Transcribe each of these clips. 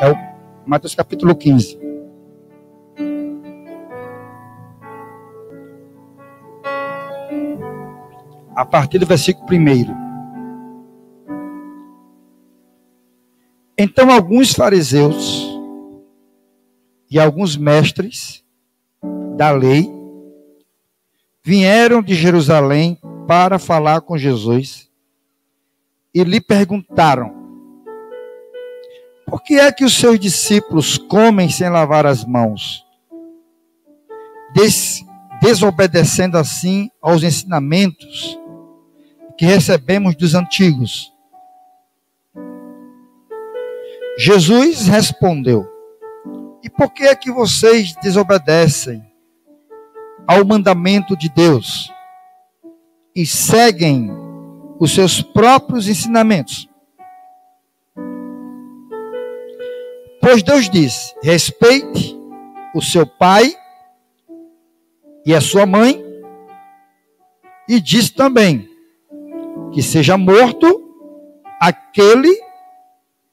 É o Mateus capítulo 15. A partir do versículo 1. Então alguns fariseus e alguns mestres da lei vieram de Jerusalém para falar com Jesus e lhe perguntaram: por que é que os seus discípulos comem sem lavar as mãos, desobedecendo assim aos ensinamentos que recebemos dos antigos? Jesus respondeu: e por que é que vocês desobedecem ao mandamento de Deus e seguem os seus próprios ensinamentos? Pois Deus disse: respeite o seu pai e a sua mãe, e disse também que seja morto aquele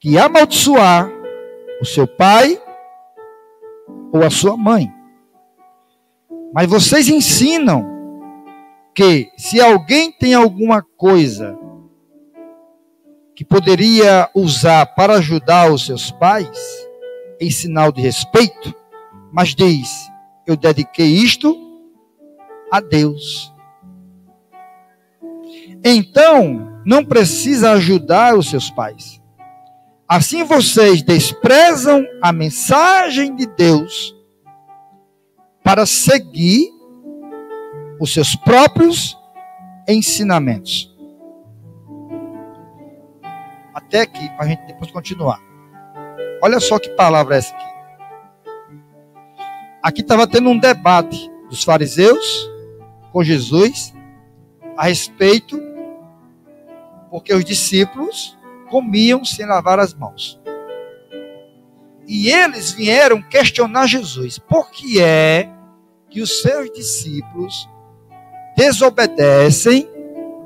que amaldiçoar o seu pai ou a sua mãe. Mas vocês ensinam que se alguém tem alguma coisa que poderia usar para ajudar os seus pais, em sinal de respeito, mas diz: eu dediquei isto a Deus, então não precisa ajudar os seus pais. Assim vocês desprezam a mensagem de Deus para seguir os seus próprios ensinamentos. Até aqui, para a gente depois continuar. Olha só que palavra é essa aqui. Aqui estava tendo um debate dos fariseus com Jesus a respeito, porque os discípulos comiam sem lavar as mãos. E eles vieram questionar Jesus: por que é que os seus discípulos desobedecem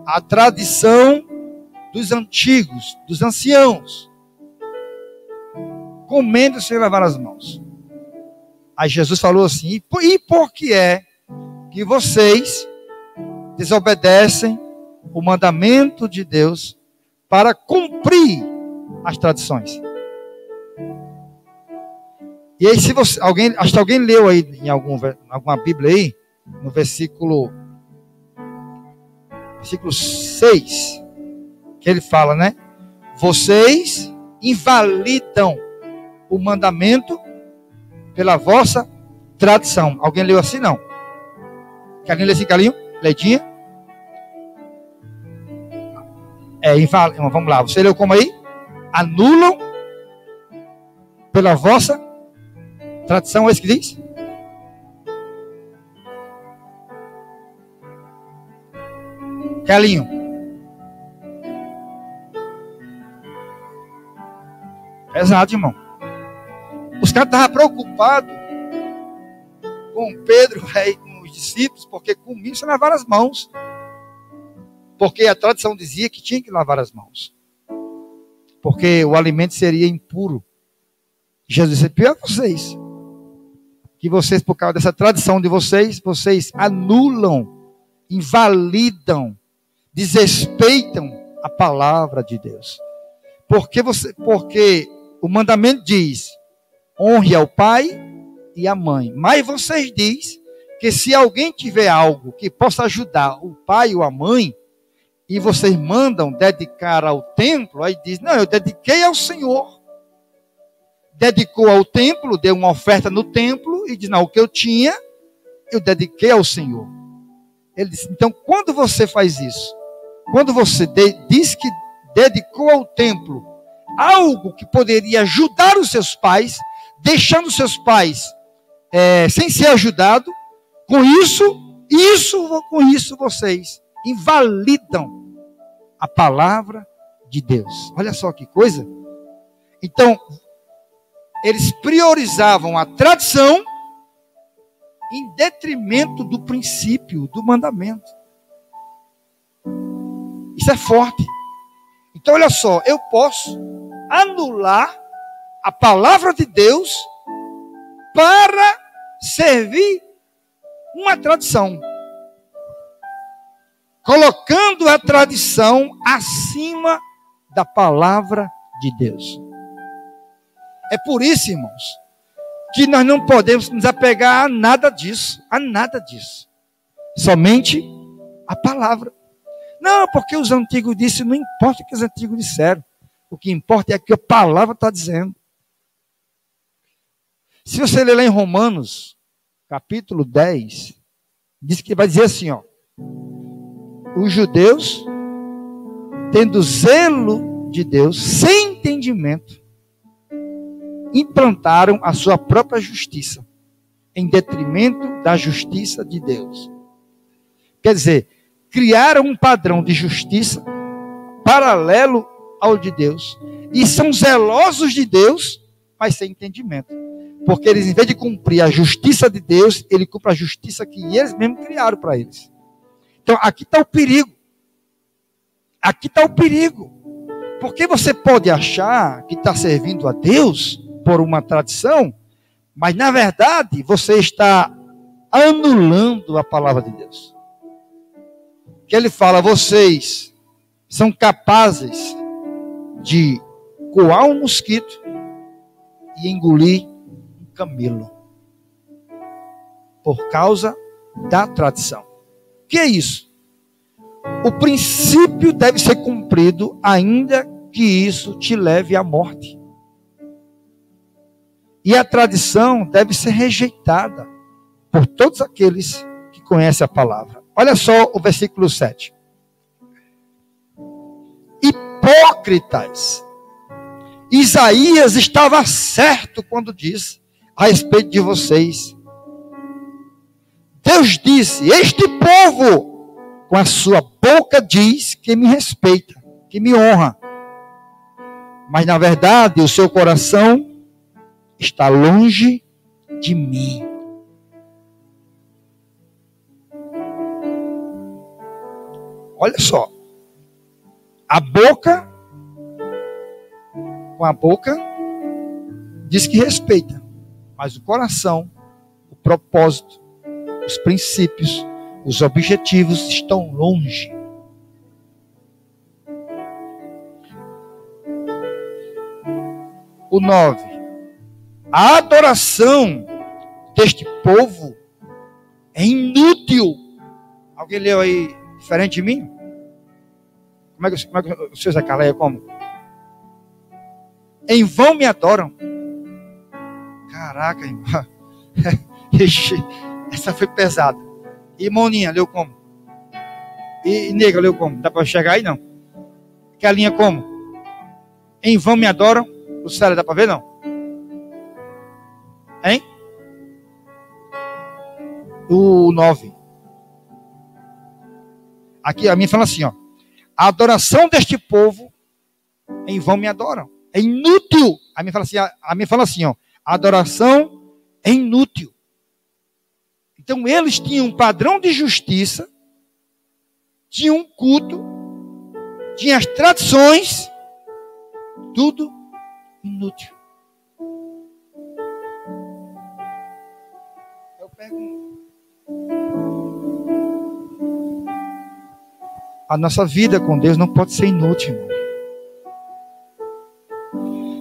à tradição dos antigos, dos anciãos, comendo sem lavar as mãos? Aí Jesus falou assim: e por que é que vocês desobedecem o mandamento de Deus para cumprir as tradições? E aí, se você, acho que alguém leu aí em alguma Bíblia aí, no versículo 6, que ele fala, né? Vocês invalidam o mandamento pela vossa tradição. Alguém leu assim? Não. Quer alguém ler assim, Carlinho? Leitinha? Vamos lá. Você leu como aí? Anulam pela vossa tradição, é isso que diz? Carlinho. Pesado, irmão. Os caras estavam preocupados com Pedro e com os discípulos, porque comiam sem lavar as mãos. Porque a tradição dizia que tinha que lavar as mãos, porque o alimento seria impuro. Jesus disse: pior vocês, que vocês, por causa dessa tradição de vocês, vocês anulam, invalidam, desrespeitam a palavra de Deus. Porque o mandamento diz: honre ao pai e à mãe. Mas vocês dizem que se alguém tiver algo que possa ajudar o pai ou a mãe, e vocês mandam dedicar ao templo, aí diz: não, eu dediquei ao Senhor. Dedicou ao templo, deu uma oferta no templo, e diz: não, o que eu tinha, eu dediquei ao Senhor. Ele disse: então, quando você faz isso, quando você diz que dedicou ao templo algo que poderia ajudar os seus pais, deixando os seus pais sem ser ajudado, com isso vocês invalidam a palavra de Deus. Olha só que coisa. Então, eles priorizavam a tradição em detrimento do princípio, do mandamento. Isso é forte. Então, olha só, eu posso anular a palavra de Deus para servir uma tradição, colocando a tradição acima da palavra de Deus. É por isso, irmãos, que nós não podemos nos apegar a nada disso, somente a palavra. Não, porque os antigos disseram, não importa o que os antigos disseram, o que importa é o que a palavra está dizendo. Se você ler lá em Romanos, capítulo 10, diz que vai dizer assim, ó: os judeus, tendo zelo de Deus, sem entendimento, implantaram a sua própria justiça, em detrimento da justiça de Deus. Quer dizer, criaram um padrão de justiça paralelo ao de Deus, e são zelosos de Deus, mas sem entendimento. Porque eles, em vez de cumprir a justiça de Deus, ele cumpre a justiça que eles mesmos criaram para eles. Então, aqui está o perigo. Aqui está o perigo. Porque você pode achar que está servindo a Deus por uma tradição, mas, na verdade, você está anulando a palavra de Deus. Que ele fala, vocês são capazes de coar um mosquito e engolir um camelo, por causa da tradição. O que é isso? O princípio deve ser cumprido, ainda que isso te leve à morte. E a tradição deve ser rejeitada por todos aqueles que conhecem a palavra. Olha só o versículo 7. Hipócritas. Isaías estava certo quando disse a respeito de vocês. Deus disse, este povo com a sua boca diz que me respeita, que me honra. Mas na verdade o seu coração está longe de mim. Olha só. Com a boca, diz que respeita. Mas o coração, o propósito, os princípios, os objetivos estão longe. O 9. A adoração deste povo é inútil. Alguém leu aí diferente de mim? Como é que o seu Zé Carlos é como? Em vão me adoram. Caraca, irmão. Essa foi pesada. E Moninha, leu como? E Nega, leu como? Dá para chegar aí, não? Que a linha como? Em vão me adoram. O Célia, dá para ver, não? Hein? O 9. Aqui a minha fala assim, ó. A adoração deste povo, em vão me adoram. É inútil. A minha fala assim, ó. A adoração é inútil. Então eles tinham um padrão de justiça, tinham um culto, tinham as tradições, tudo inútil. Eu pergunto. A nossa vida com Deus não pode ser inútil, irmão.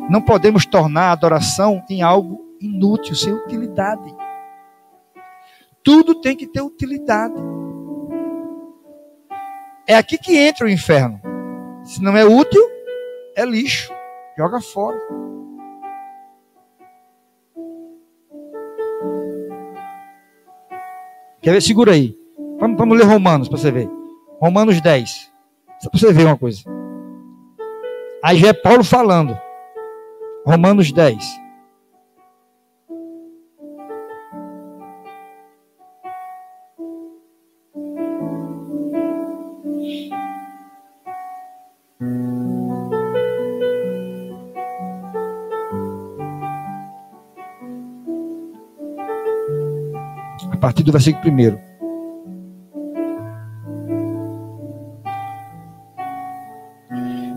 Não podemos tornar a adoração em algo inútil, sem utilidade. Tudo tem que ter utilidade. É aqui que entra o inferno. Se não é útil, é lixo. Joga fora. Quer ver? Segura aí. Vamos ler Romanos para você ver. Romanos 10. Só para você ver uma coisa. Aí já é Paulo falando. Romanos 10. A partir do versículo 1.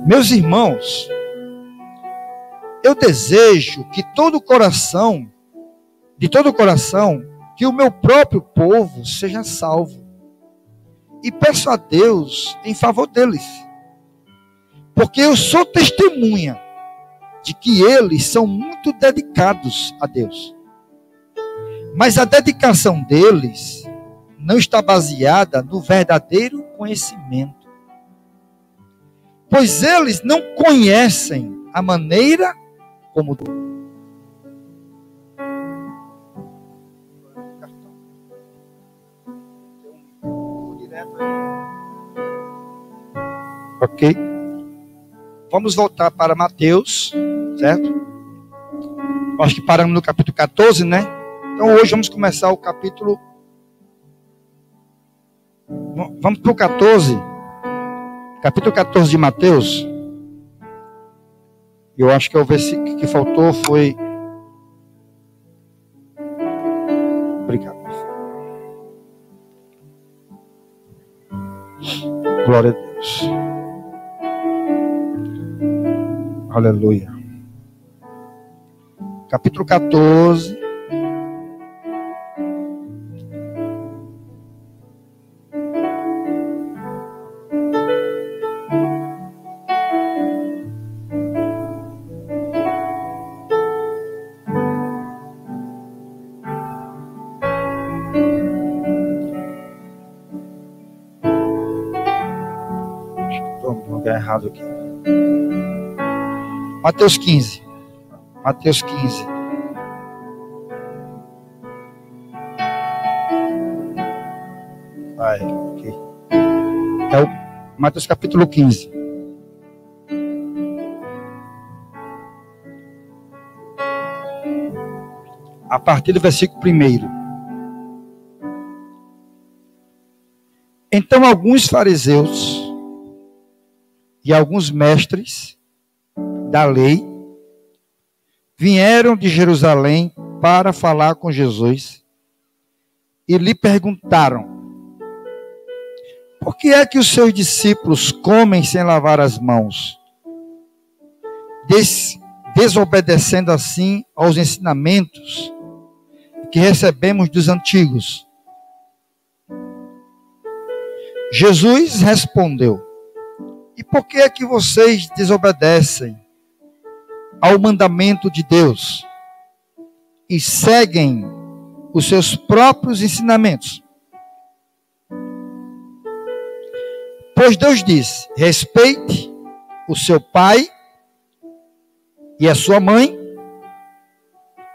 Meus irmãos, eu desejo que de todo o coração, que o meu próprio povo seja salvo. E peço a Deus em favor deles. Porque eu sou testemunha de que eles são muito dedicados a Deus. Mas a dedicação deles não está baseada no verdadeiro conhecimento. Pois eles não conhecem a maneira como... Ok? Vamos voltar para Mateus, certo? Acho que paramos no capítulo 14, né? Então hoje vamos começar o capítulo... Vamos para o 14. Capítulo 14 de Mateus. Eu acho que o versículo que faltou foi... Obrigado. Glória a Deus. Aleluia. Capítulo 14. Errado aqui. Mateus 15. Mateus 15. Vai, ok. É o Mateus capítulo 15. A partir do versículo 1. Então alguns fariseus e alguns mestres da lei vieram de Jerusalém para falar com Jesus e lhe perguntaram: por que é que os seus discípulos comem sem lavar as mãos, desobedecendo assim aos ensinamentos que recebemos dos antigos? Jesus respondeu: e por que é que vocês desobedecem ao mandamento de Deus e seguem os seus próprios ensinamentos? Pois Deus disse: respeite o seu pai e a sua mãe,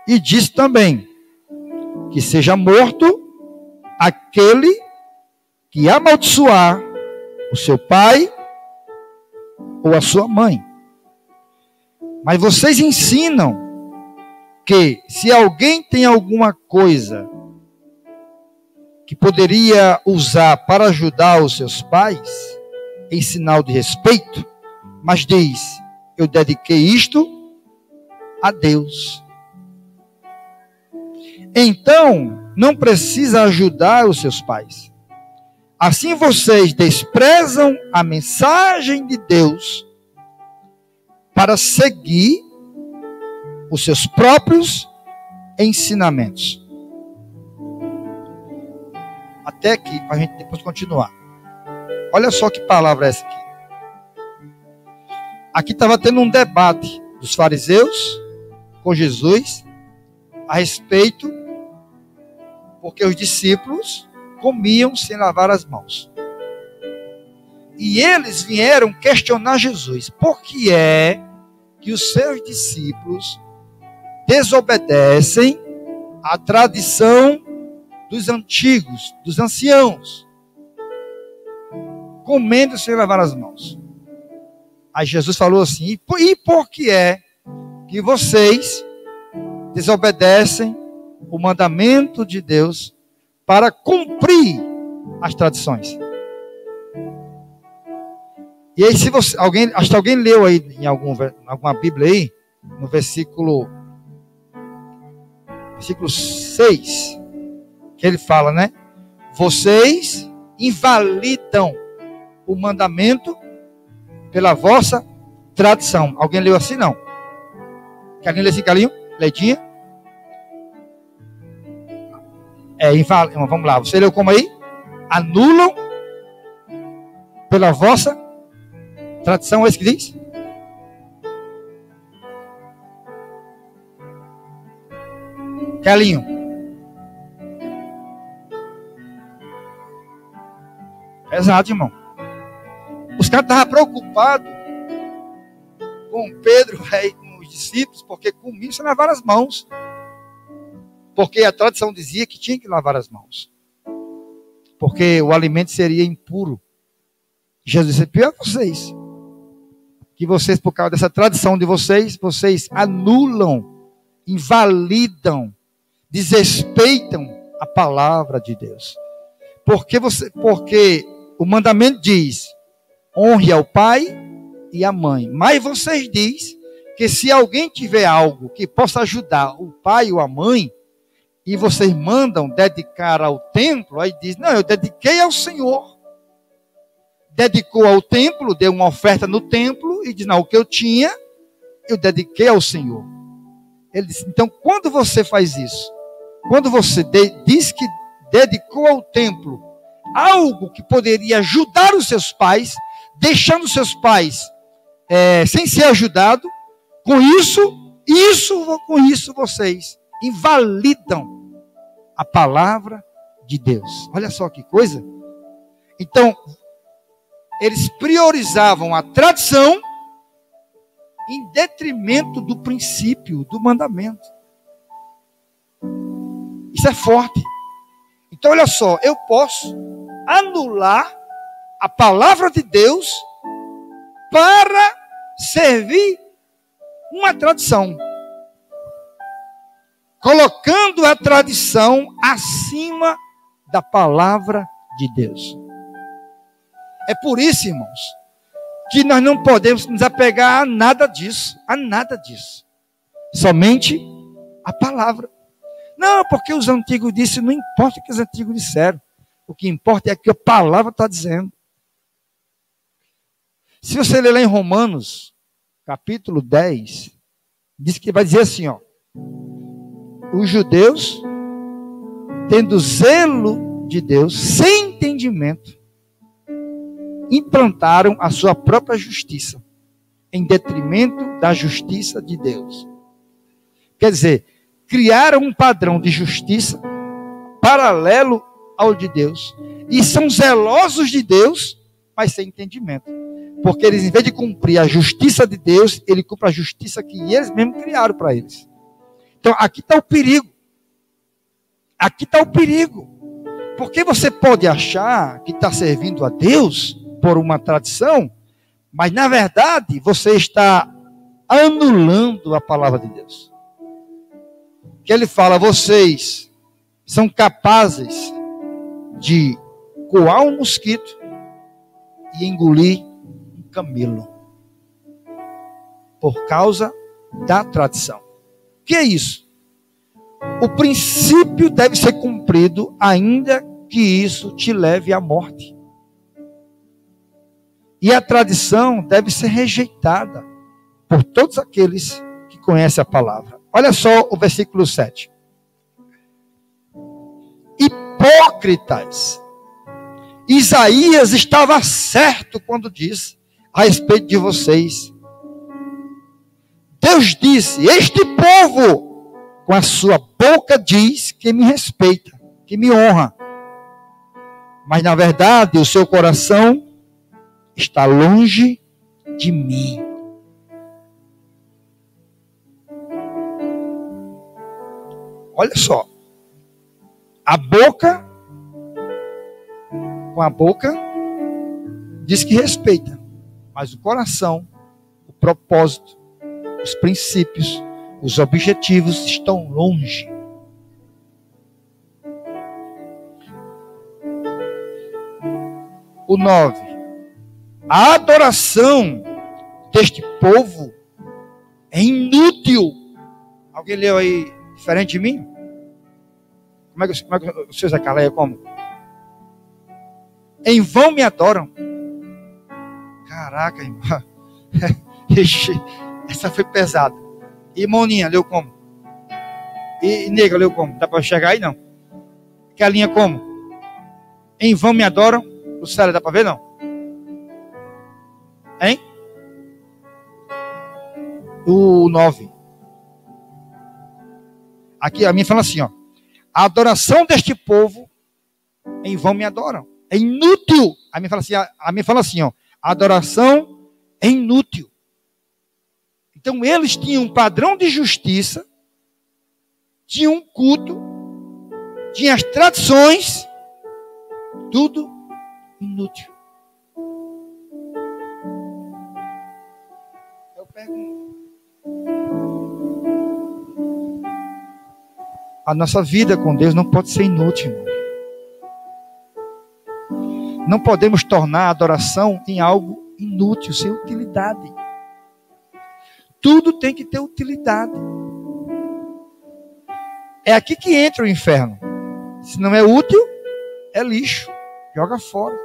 e disse também que seja morto aquele que amaldiçoar o seu pai ou a sua mãe. Mas vocês ensinam que se alguém tem alguma coisa que poderia usar para ajudar os seus pais, em sinal de respeito, mas diz: eu dediquei isto a Deus, então não precisa ajudar os seus pais. Assim vocês desprezam a mensagem de Deus para seguir os seus próprios ensinamentos. Até aqui, para a gente depois continuar. Olha só que palavra é essa aqui. Aqui estava tendo um debate dos fariseus com Jesus a respeito, porque os discípulos comiam sem lavar as mãos. E eles vieram questionar Jesus: por que é que os seus discípulos desobedecem à tradição dos antigos, dos anciãos, comendo sem lavar as mãos? Aí Jesus falou assim: e por que é que vocês desobedecem o mandamento de Deus para cumprir as tradições? E aí, se você, acho que alguém leu aí em alguma Bíblia aí, no versículo 6, que ele fala, né? Vocês invalidam o mandamento pela vossa tradição. Alguém leu assim? Não. Carlinho, lê assim, Carlinho? Leitinha? Vamos lá, você leu como aí? Anulam pela vossa tradição, é isso que diz? Carlinho. Exato, irmão. Os caras estavam preocupados com Pedro e com os discípulos, porque comiam sem lavar as mãos. Porque a tradição dizia que tinha que lavar as mãos. Porque o alimento seria impuro. Jesus disse, pior vocês. Que vocês, por causa dessa tradição de vocês, vocês anulam, invalidam, desrespeitam a palavra de Deus. Porque o mandamento diz, honre ao pai e à mãe. Mas vocês dizem que se alguém tiver algo que possa ajudar o pai ou a mãe, e vocês mandam dedicar ao templo, aí diz, não, eu dediquei ao Senhor. Dedicou ao templo, deu uma oferta no templo, e diz, não, o que eu tinha, eu dediquei ao Senhor. Ele disse, então, quando você faz isso, quando você diz que dedicou ao templo algo que poderia ajudar os seus pais, deixando os seus pais sem ser ajudado, com isso vocês invalidam a palavra de Deus. Olha só que coisa. Então, eles priorizavam a tradição em detrimento do princípio, do mandamento. Isso é forte. Então, olha só, eu posso anular a palavra de Deus para servir uma tradição, colocando a tradição acima da palavra de Deus. É por isso, irmãos, que nós não podemos nos apegar a nada disso, somente a palavra. Não, porque os antigos disseram, não importa o que os antigos disseram, o que importa é o que a palavra está dizendo. Se você ler lá em Romanos, capítulo 10, diz que vai dizer assim, ó, os judeus, tendo zelo de Deus, sem entendimento, implantaram a sua própria justiça, em detrimento da justiça de Deus. Quer dizer, criaram um padrão de justiça paralelo ao de Deus, e são zelosos de Deus, mas sem entendimento. Porque eles, em vez de cumprir a justiça de Deus, ele cumpre a justiça que eles mesmos criaram para eles. Então, aqui está o perigo. Aqui está o perigo. Porque você pode achar que está servindo a Deus por uma tradição, mas, na verdade, você está anulando a palavra de Deus. Que ele fala, vocês são capazes de coar um mosquito e engolir um camelo. Por causa da tradição. O que é isso? O princípio deve ser cumprido, ainda que isso te leve à morte. E a tradição deve ser rejeitada por todos aqueles que conhecem a palavra. Olha só o versículo 7. Hipócritas. Isaías estava certo quando disse a respeito de vocês. Deus disse, este povo com a sua boca diz que me respeita, que me honra. Mas na verdade o seu coração está longe de mim. Olha só. Com a boca diz que respeita, mas o coração, o propósito, os princípios, os objetivos estão longe. O 9. A adoração deste povo é inútil. Alguém leu aí diferente de mim? Como é que o seu Zé Carlos é como? Em vão me adoram. Caraca, irmão. Essa foi pesada. E Moninha, leu como? E nega, leu como? Dá para chegar aí, não? Calinha como? Em vão me adoram. O Célia, dá para ver, não? Hein? O 9. Aqui a minha fala assim, ó. A adoração deste povo, em vão me adoram. É inútil. A minha fala assim, ó. A adoração é inútil. Então eles tinham um padrão de justiça, tinham um culto, tinham as tradições, tudo inútil. Eu pergunto. A nossa vida com Deus não pode ser inútil, irmão. Não podemos tornar a adoração em algo inútil, sem utilidade. Tudo tem que ter utilidade. É aqui que entra o inferno. Se não é útil, é lixo. Joga fora.